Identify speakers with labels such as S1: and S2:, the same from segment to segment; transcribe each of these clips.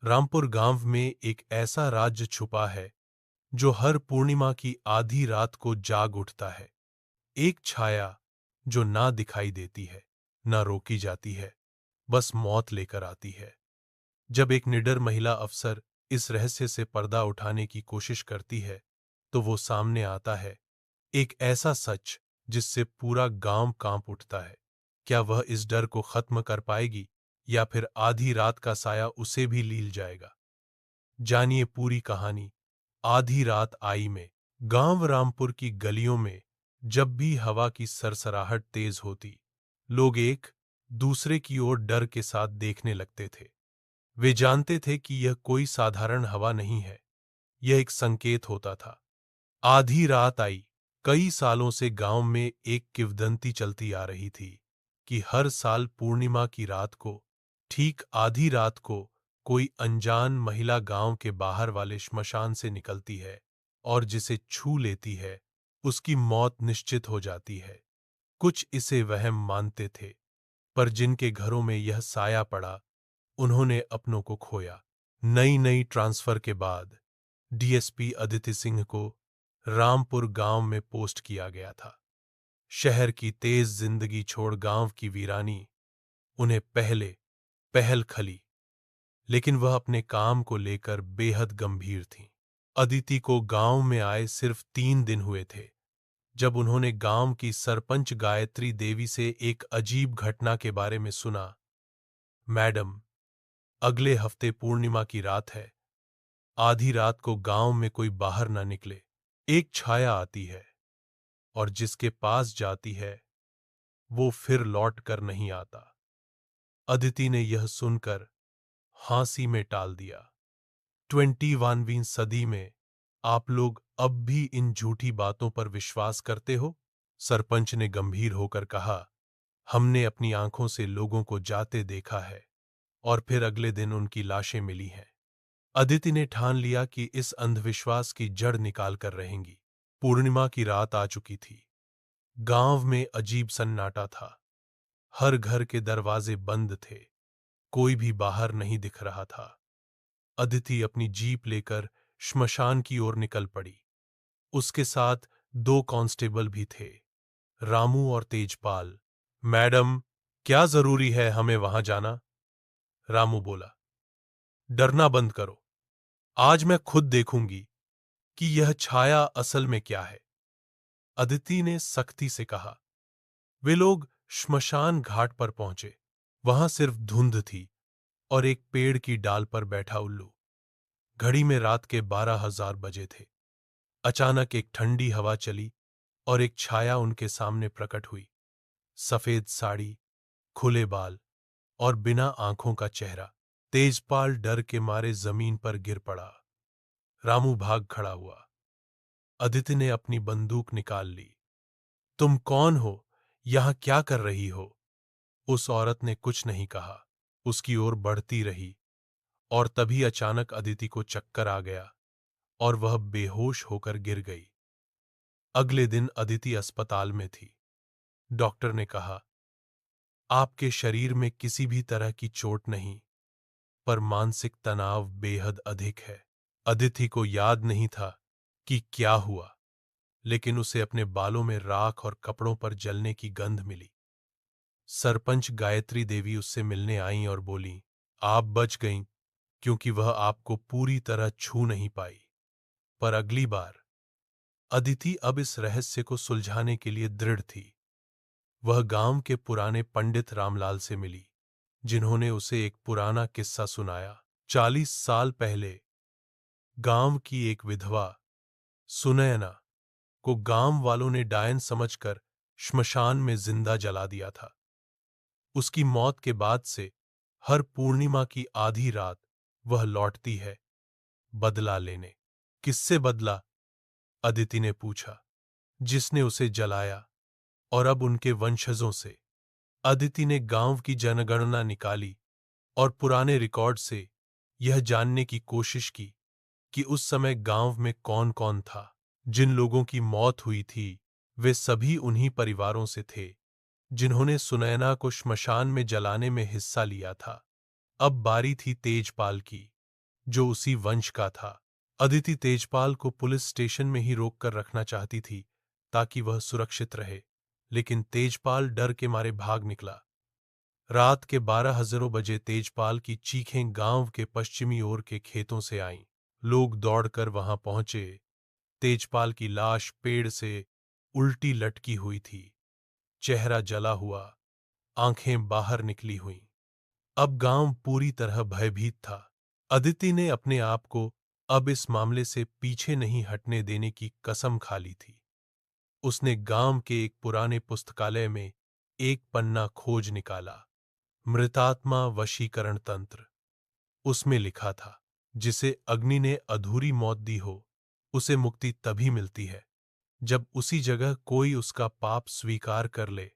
S1: रामपुर गांव में एक ऐसा राज्य छुपा है जो हर पूर्णिमा की आधी रात को जाग उठता है। एक छाया जो ना दिखाई देती है, ना रोकी जाती है, बस मौत लेकर आती है। जब एक निडर महिला अफसर इस रहस्य से पर्दा उठाने की कोशिश करती है, तो वो सामने आता है एक ऐसा सच जिससे पूरा गांव कांप उठता है। क्या वह इस डर को खत्म कर पाएगी या फिर आधी रात का साया उसे भी लील जाएगा? जानिए पूरी कहानी आधी रात आई में। गांव रामपुर की गलियों में जब भी हवा की सरसराहट तेज होती, लोग एक दूसरे की ओर डर के साथ देखने लगते थे। वे जानते थे कि यह कोई साधारण हवा नहीं है, यह एक संकेत होता था। आधी रात आई। कई सालों से गांव में एक किंवदंती चलती आ रही थी कि हर साल पूर्णिमा की रात को, ठीक आधी रात को, कोई अनजान महिला गांव के बाहर वाले श्मशान से निकलती है और जिसे छू लेती है उसकी मौत निश्चित हो जाती है। कुछ इसे वहम मानते थे, पर जिनके घरों में यह साया पड़ा उन्होंने अपनों को खोया। नई नई ट्रांसफर के बाद डीएसपी अदिति सिंह को रामपुर गांव में पोस्ट किया गया था। शहर की तेज जिंदगी छोड़ गांव की वीरानी उन्हें पहले पहल खली, लेकिन वह अपने काम को लेकर बेहद गंभीर थीं। अदिति को गांव में आए सिर्फ 3 दिन हुए थे जब उन्होंने गांव की सरपंच गायत्री देवी से एक अजीब घटना के बारे में सुना। मैडम, अगले हफ्ते पूर्णिमा की रात है। आधी रात को गांव में कोई बाहर ना निकले। एक छाया आती है और जिसके पास जाती है वो फिर लौट कर नहीं आता। अदिति ने यह सुनकर हंसी में टाल दिया। 21वीं सदी में आप लोग अब भी इन झूठी बातों पर विश्वास करते हो? सरपंच ने गंभीर होकर कहा। हमने अपनी आंखों से लोगों को जाते देखा है और फिर अगले दिन उनकी लाशें मिली हैं। अदिति ने ठान लिया कि इस अंधविश्वास की जड़ निकाल कर रहेंगी। पूर्णिमा की रात आ चुकी थी। गांव में अजीब सन्नाटा था। हर घर के दरवाजे बंद थे, कोई भी बाहर नहीं दिख रहा था। अदिति अपनी जीप लेकर श्मशान की ओर निकल पड़ी। उसके साथ 2 कांस्टेबल भी थे, रामू और तेजपाल। मैडम, क्या जरूरी है हमें वहां जाना? रामू बोला। डरना बंद करो, आज मैं खुद देखूंगी कि यह छाया असल में क्या है, अदिति ने सख्ती से कहा। वे लोग श्मशान घाट पर पहुंचे। वहां सिर्फ धुंध थी और एक पेड़ की डाल पर बैठा उल्लू। घड़ी में रात के 12,000 बजे थे। अचानक एक ठंडी हवा चली और एक छाया उनके सामने प्रकट हुई। सफेद साड़ी, खुले बाल और बिना आंखों का चेहरा। तेजपाल डर के मारे जमीन पर गिर पड़ा। रामू भाग खड़ा हुआ। अदिति ने अपनी बंदूक निकाल ली। तुम कौन हो? यहां क्या कर रही हो? उस औरत ने कुछ नहीं कहा, उसकी ओर बढ़ती रही और तभी अचानक अदिति को चक्कर आ गया और वह बेहोश होकर गिर गई। अगले दिन अदिति अस्पताल में थी। डॉक्टर ने कहा, आपके शरीर में किसी भी तरह की चोट नहीं, पर मानसिक तनाव बेहद अधिक है। अदिति को याद नहीं था कि क्या हुआ, लेकिन उसे अपने बालों में राख और कपड़ों पर जलने की गंध मिली। सरपंच गायत्री देवी उससे मिलने आईं और बोली, आप बच गईं क्योंकि वह आपको पूरी तरह छू नहीं पाई। पर अगली बार अदिति अब इस रहस्य को सुलझाने के लिए दृढ़ थी। वह गांव के पुराने पंडित रामलाल से मिली, जिन्होंने उसे एक पुराना किस्सा सुनाया। 40 साल पहले गांव की एक विधवा सुनैना को गांव वालों ने डायन समझकर श्मशान में जिंदा जला दिया था। उसकी मौत के बाद से हर पूर्णिमा की आधी रात वह लौटती है बदला लेने। किससे बदला? अदिति ने पूछा। जिसने उसे जलाया और अब उनके वंशजों से। अदिति ने गांव की जनगणना निकाली और पुराने रिकॉर्ड से यह जानने की कोशिश की कि उस समय गांव में कौन कौन था। जिन लोगों की मौत हुई थी वे सभी उन्हीं परिवारों से थे जिन्होंने सुनैना को श्मशान में जलाने में हिस्सा लिया था। अब बारी थी तेजपाल की। जो उसी वंश का था। अदिति तेजपाल को पुलिस स्टेशन में ही रोक कर रखना चाहती थी ताकि वह सुरक्षित रहे, लेकिन तेजपाल डर के मारे भाग निकला। रात के 12 बजे तेजपाल की चीखें गांव के पश्चिमी ओर के खेतों से आईं। लोग दौड़कर वहां पहुंचे। तेजपाल की लाश पेड़ से उल्टी लटकी हुई थी, चेहरा जला हुआ, आंखें बाहर निकली हुईं। अब गांव पूरी तरह भयभीत था। अदिति ने अपने आप को अब इस मामले से पीछे नहीं हटने देने की कसम खा ली थी। उसने गांव के एक पुराने पुस्तकालय में एक पन्ना खोज निकाला, मृतात्मा वशीकरण तंत्र। उसमें लिखा था, जिसे अग्नि ने अधूरी मौत दी हो, उसे मुक्ति तभी मिलती है जब उसी जगह कोई उसका पाप स्वीकार कर ले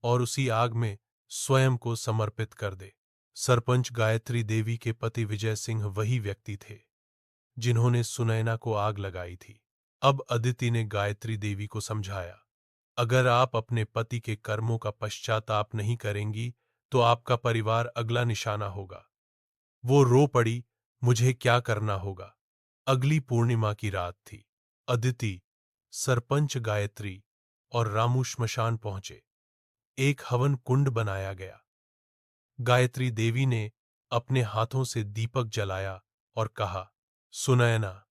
S1: और उसी आग में स्वयं को समर्पित कर दे। सरपंच गायत्री देवी के पति विजय सिंह वही व्यक्ति थे जिन्होंने सुनैना को आग लगाई थी। अब अदिति ने गायत्री देवी को समझाया, अगर आप अपने पति के कर्मों का पश्चाताप नहीं करेंगी तो आपका परिवार अगला निशाना होगा। वो रो पड़ी, मुझे क्या करना होगा। अगली पूर्णिमा की रात थी। अदिति, सरपंच गायत्री और रामू श्मशान पहुंचे। एक हवन कुंड बनाया गया। गायत्री देवी ने अपने हाथों से दीपक जलाया और कहा, सुनैना,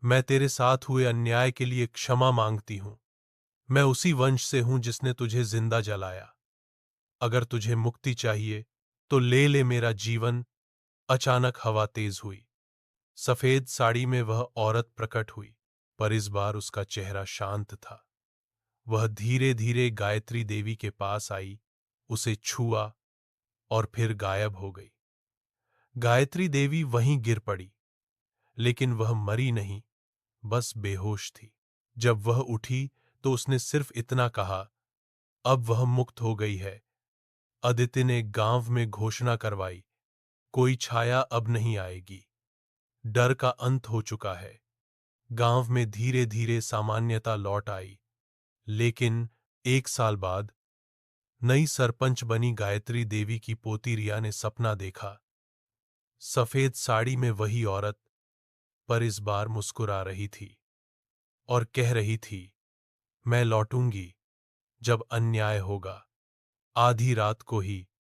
S1: मैं तेरे साथ हुए अन्याय के लिए क्षमा मांगती हूं। मैं उसी वंश से हूं जिसने तुझे जिंदा जलाया। अगर तुझे मुक्ति चाहिए तो ले ले मेरा जीवन। अचानक हवा तेज हुई। सफेद साड़ी में वह औरत प्रकट हुई, पर इस बार उसका चेहरा शांत था। वह धीरे धीरे गायत्री देवी के पास आई, उसे छुआ और फिर गायब हो गई। गायत्री देवी वहीं गिर पड़ी, लेकिन वह मरी नहीं, बस बेहोश थी। जब वह उठी तो उसने सिर्फ इतना कहा, अब वह मुक्त हो गई है। अदिति ने गांव में घोषणा करवाई, कोई छाया अब नहीं आएगी। डर का अंत हो चुका है। गांव में धीरे धीरे सामान्यता लौट आई। लेकिन 1 साल बाद नई सरपंच बनी गायत्री देवी की पोती रिया ने सपना देखा। सफेद साड़ी में वही औरत, पर इस बार मुस्कुरा रही थी और कह रही थी, मैं लौटूंगी जब अन्याय होगा, आधी रात को ही।